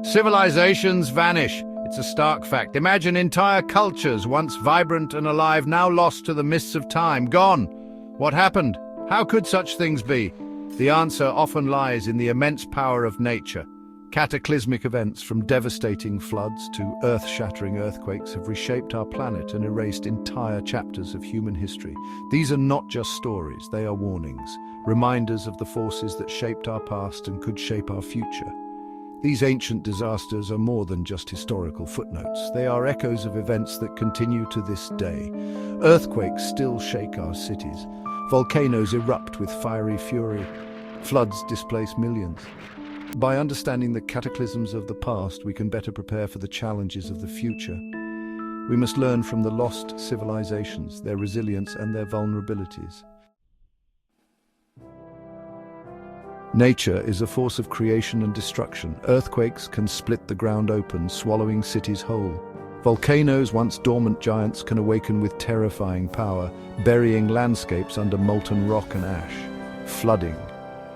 Civilizations vanish. It's a stark fact. Imagine entire cultures, once vibrant and alive, now lost to the mists of time, gone. What happened? How could such things be? The answer often lies in the immense power of nature. Cataclysmic events, from devastating floods to earth-shattering earthquakes, have reshaped our planet and erased entire chapters of human history. These are not just stories, they are warnings, reminders of the forces that shaped our past and could shape our future. These ancient disasters are more than just historical footnotes. They are echoes of events that continue to this day. Earthquakes still shake our cities. Volcanoes erupt with fiery fury. Floods displace millions. By understanding the cataclysms of the past, we can better prepare for the challenges of the future. We must learn from the lost civilizations, their resilience and their vulnerabilities. Nature is a force of creation and destruction. Earthquakes can split the ground open, swallowing cities whole. Volcanoes, once dormant giants, can awaken with terrifying power, burying landscapes under molten rock and ash. Flooding,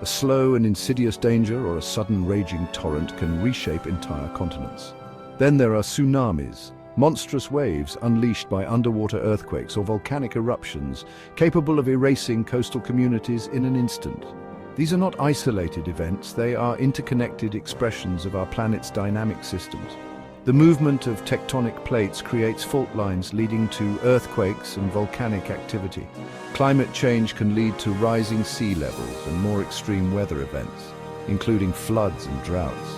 a slow and insidious danger or a sudden raging torrent, can reshape entire continents. Then there are tsunamis, monstrous waves unleashed by underwater earthquakes or volcanic eruptions, capable of erasing coastal communities in an instant. These are not isolated events, they are interconnected expressions of our planet's dynamic systems. The movement of tectonic plates creates fault lines leading to earthquakes and volcanic activity. Climate change can lead to rising sea levels and more extreme weather events, including floods and droughts.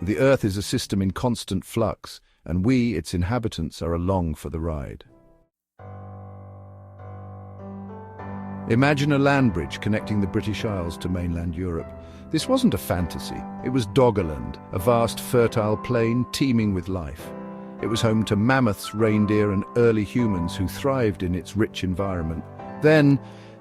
The Earth is a system in constant flux, and we, its inhabitants, are along for the ride. Imagine a land bridge connecting the British Isles to mainland Europe. This wasn't a fantasy. It was Doggerland, a vast fertile plain teeming with life. It was home to mammoths, reindeer and early humans who thrived in its rich environment. Then,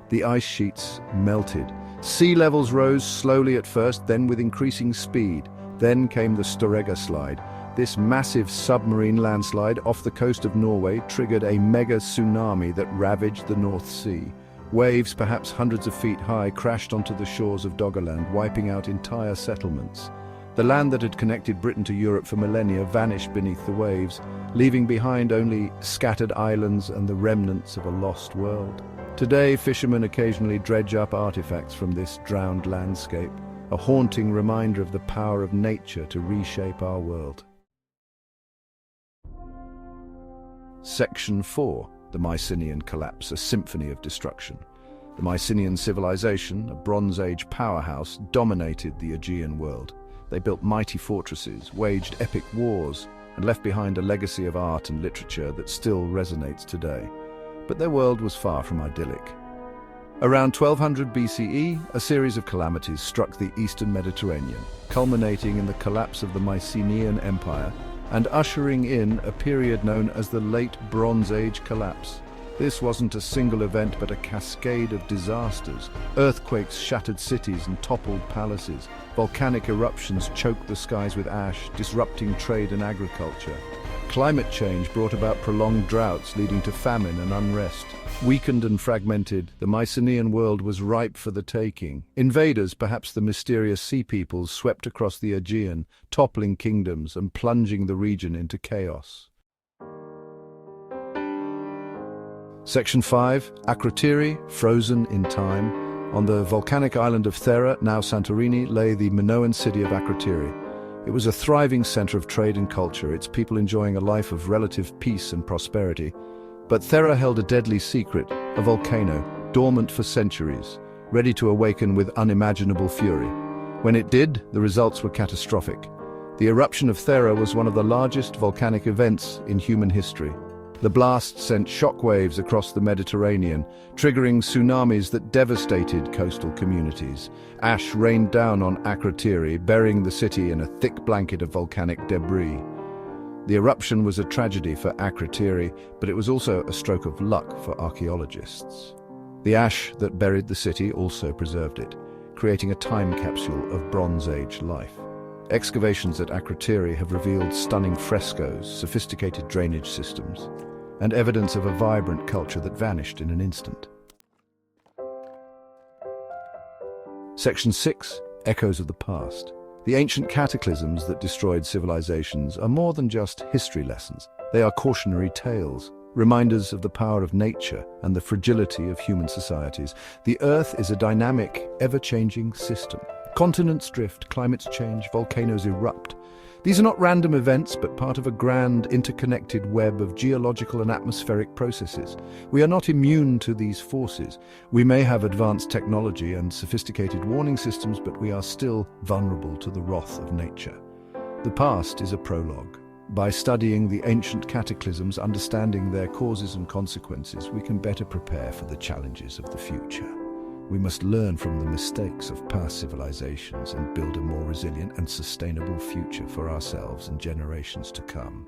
the ice sheets melted. Sea levels rose slowly at first, then with increasing speed. Then came the Storegga slide. This massive submarine landslide off the coast of Norway triggered a mega tsunami that ravaged the North Sea. Waves, perhaps hundreds of feet high, crashed onto the shores of Doggerland, wiping out entire settlements. The land that had connected Britain to Europe for millennia vanished beneath the waves, leaving behind only scattered islands and the remnants of a lost world. Today, fishermen occasionally dredge up artifacts from this drowned landscape, a haunting reminder of the power of nature to reshape our world. Section 4. The Mycenaean Collapse, a Symphony of Destruction. The Mycenaean civilization, a Bronze Age powerhouse, dominated the Aegean world. They built mighty fortresses, waged epic wars, and left behind a legacy of art and literature that still resonates today. But their world was far from idyllic. Around 1200 BCE, a series of calamities struck the eastern Mediterranean, culminating in the collapse of the Mycenaean Empire and ushering in a period known as the Late Bronze Age Collapse. This wasn't a single event, but a cascade of disasters. Earthquakes shattered cities and toppled palaces. Volcanic eruptions choked the skies with ash, disrupting trade and agriculture. Climate change brought about prolonged droughts, leading to famine and unrest. Weakened and fragmented, the Mycenaean world was ripe for the taking. Invaders, perhaps the mysterious sea peoples, swept across the Aegean, toppling kingdoms and plunging the region into chaos. Section 5. Akrotiri, frozen in time. On the volcanic island of Thera, now Santorini, lay the Minoan city of Akrotiri. It was a thriving center of trade and culture, its people enjoying a life of relative peace and prosperity. But Thera held a deadly secret, a volcano, dormant for centuries, ready to awaken with unimaginable fury. When it did, the results were catastrophic. The eruption of Thera was one of the largest volcanic events in human history. The blast sent shockwaves across the Mediterranean, triggering tsunamis that devastated coastal communities. Ash rained down on Akrotiri, burying the city in a thick blanket of volcanic debris. The eruption was a tragedy for Akrotiri, but it was also a stroke of luck for archaeologists. The ash that buried the city also preserved it, creating a time capsule of Bronze Age life. Excavations at Akrotiri have revealed stunning frescoes, sophisticated drainage systems, and evidence of a vibrant culture that vanished in an instant. Section 6. Echoes of the Past. The ancient cataclysms that destroyed civilizations are more than just history lessons. They are cautionary tales, reminders of the power of nature and the fragility of human societies. The Earth is a dynamic, ever-changing system. Continents drift, climates change, volcanoes erupt. These are not random events, but part of a grand, interconnected web of geological and atmospheric processes. We are not immune to these forces. We may have advanced technology and sophisticated warning systems, but we are still vulnerable to the wrath of nature. The past is a prologue. By studying the ancient cataclysms, understanding their causes and consequences, we can better prepare for the challenges of the future. We must learn from the mistakes of past civilizations and build a more resilient and sustainable future for ourselves and generations to come.